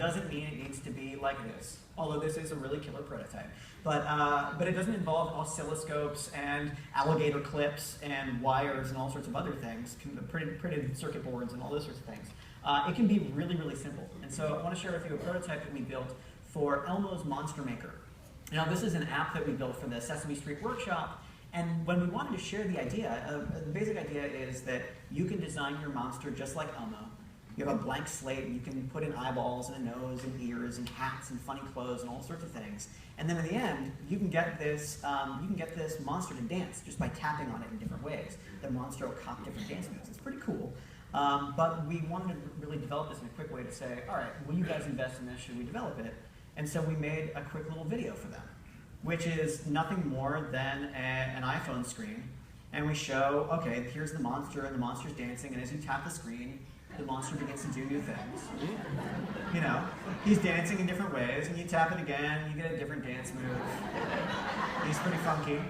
doesn't mean it needs to be like this, although this is a really killer prototype. But it doesn't involve oscilloscopes and alligator clips and wires and all sorts of other things, printed circuit boards and all those sorts of things. It can be really, really simple. And so I want to share with you a prototype that we built for Elmo's Monster Maker. Now, this is an app that we built for the Sesame Street Workshop. And when we wanted to share the idea, the basic idea is that you can design your monster just like Elmo. You have a blank slate, and you can put in eyeballs and a nose and ears and hats and funny clothes and all sorts of things. And then at the end, you can get this monster to dance just by tapping on it in different ways. The monster will cop different dance moves. It's pretty cool. But we wanted to really develop this in a quick way to say, all right, will you guys invest in this? Should we develop it? And so we made a quick little video for them, which is nothing more than an iPhone screen. And we show, okay, here's the monster, and the monster's dancing, and as you tap the screen, the monster begins to do new things. You know, he's dancing in different ways, and you tap it again, you get a different dance move. He's pretty funky.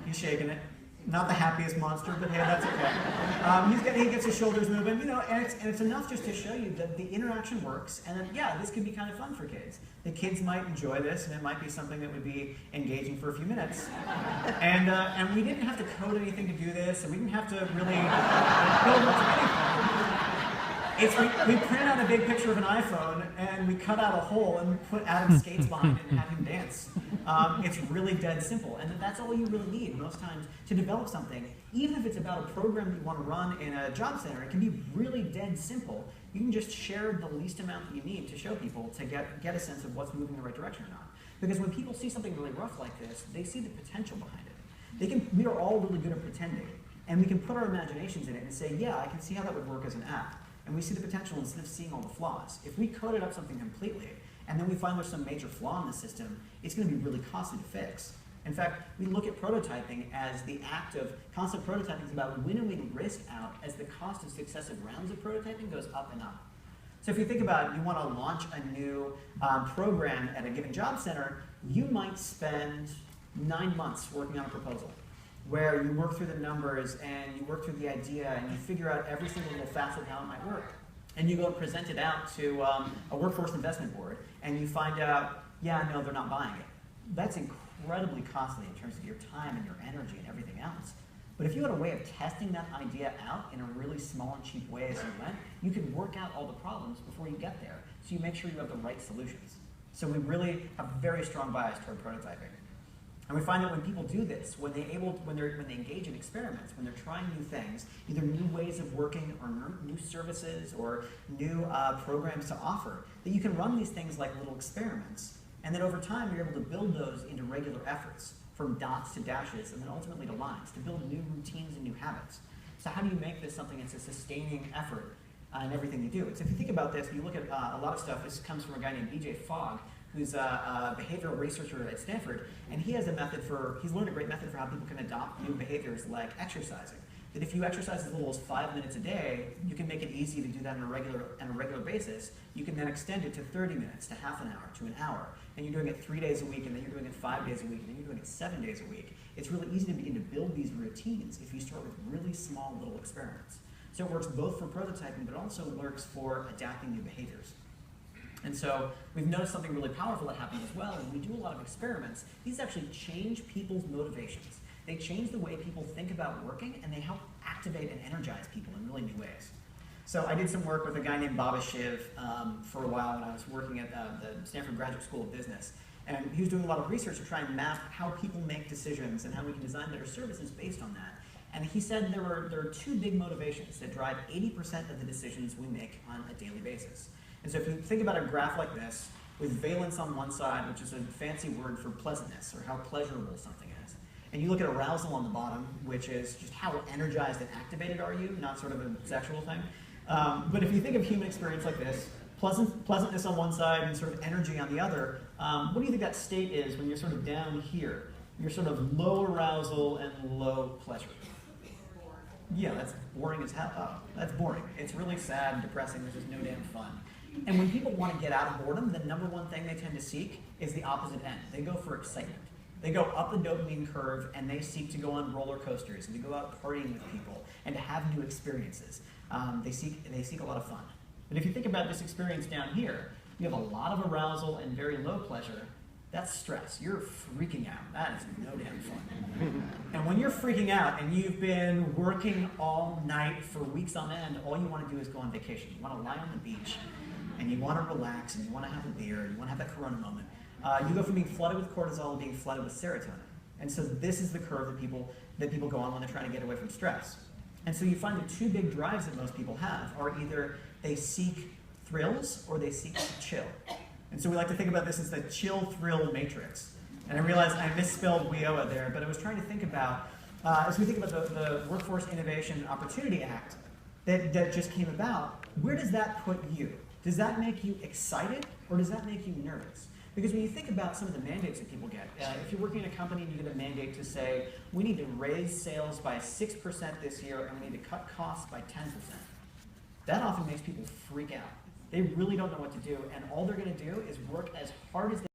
He's shaking it. Not the happiest monster, but hey, that's okay. He gets his shoulders moving, you know, and it's enough just to show you that the interaction works, and that, yeah, this can be kind of fun for kids. The kids might enjoy this, and it might be something that would be engaging for a few minutes. And we didn't have to code anything to do this, and we didn't have to really build much of anything. We printed out a big picture of an iPhone, and we cut out a hole and put Adam's skates behind it and had him dance. It's really dead simple, and that's all you really need most times to develop something. Even if it's about a program that you want to run in a job center, it can be really dead simple. You can just share the least amount that you need to show people to get a sense of what's moving in the right direction or not. Because when people see something really rough like this, they see the potential behind it. We are all really good at pretending, and we can put our imaginations in it and say, yeah, I can see how that would work as an app. And we see the potential instead of seeing all the flaws. If we coded up something completely, and then we find there's some major flaw in the system, it's going to be really costly to fix. In fact, we look at prototyping as the act of constant prototyping is about winnowing risk out as the cost of successive rounds of prototyping goes up and up. So if you think about it, you want to launch a new program at a given job center, you might spend 9 months working on a proposal, where you work through the numbers and you work through the idea and you figure out every single little facet of how it might work. And you go and present it out to a workforce investment board, and you find out, yeah, no, they're not buying it. That's incredibly costly in terms of your time and your energy and everything else. But if you had a way of testing that idea out in a really small and cheap way as you went, you could work out all the problems before you get there, so you make sure you have the right solutions. So we really have a very strong bias toward prototyping. And we find that when people do this, when they engage in experiments, when they're trying new things, either new ways of working or new services or new programs to offer, that you can run these things like little experiments. And then over time, you're able to build those into regular efforts, from dots to dashes, and then ultimately to lines, to build new routines and new habits. So how do you make this something that's a sustaining effort in everything you do? So if you think about this, you look at a lot of stuff. This comes from a guy named BJ Fogg, who's a behavioral researcher at Stanford, and he's learned a great method for how people can adopt new behaviors like exercising. That if you exercise as little as 5 minutes a day, you can make it easy to do that on a regular basis. You can then extend it to 30 minutes, to half an hour, to an hour. And you're doing it 3 days a week, and then you're doing it 5 days a week, and then you're doing it 7 days a week. It's really easy to begin to build these routines if you start with really small little experiments. So it works both for prototyping, but also works for adapting new behaviors. And so we've noticed something really powerful that happens as well. When we do a lot of experiments, these actually change people's motivations. They change the way people think about working, and they help activate and energize people in really new ways. So I did some work with a guy named Baba Shiv for a while when I was working at the Stanford Graduate School of Business. And he was doing a lot of research to try and map how people make decisions and how we can design better services based on that. And he said there are two big motivations that drive 80% of the decisions we make on a daily basis. And so if you think about a graph like this, with valence on one side, which is a fancy word for pleasantness, or how pleasurable something is, and you look at arousal on the bottom, which is just how energized and activated are you, not sort of a sexual thing. But if you think of human experience like this, pleasantness on one side and sort of energy on the other, what do you think that state is when you're sort of down here? You're sort of low arousal and low pleasure. Yeah, that's boring as hell. Oh, that's boring. It's really sad, depressing, there's just no damn fun. And when people want to get out of boredom, the number one thing they tend to seek is the opposite end. They go for excitement. They go up the dopamine curve, and they seek to go on roller coasters, and to go out partying with people, and to have new experiences. They seek a lot of fun. But if you think about this experience down here, you have a lot of arousal and very low pleasure. That's stress. You're freaking out. That is no damn fun. And when you're freaking out and you've been working all night for weeks on end, all you want to do is go on vacation. You want to lie on the beach, and you want to relax, and you want to have a beer, and you want to have that Corona moment. You go from being flooded with cortisol to being flooded with serotonin. And so this is the curve that people go on when they're trying to get away from stress. And so you find the two big drives that most people have are either they seek thrills or they seek to chill. And so we like to think about this as the chill-thrill matrix. And I realized I misspelled WIOA there, but I was trying to think about, as we think about the Workforce Innovation and Opportunity Act that just came about, where does that put you? Does that make you excited or does that make you nervous? Because when you think about some of the mandates that people get, if you're working in a company and you get a mandate to say, we need to raise sales by 6% this year and we need to cut costs by 10%, that often makes people freak out. They really don't know what to do, and all they're going to do is work as hard as they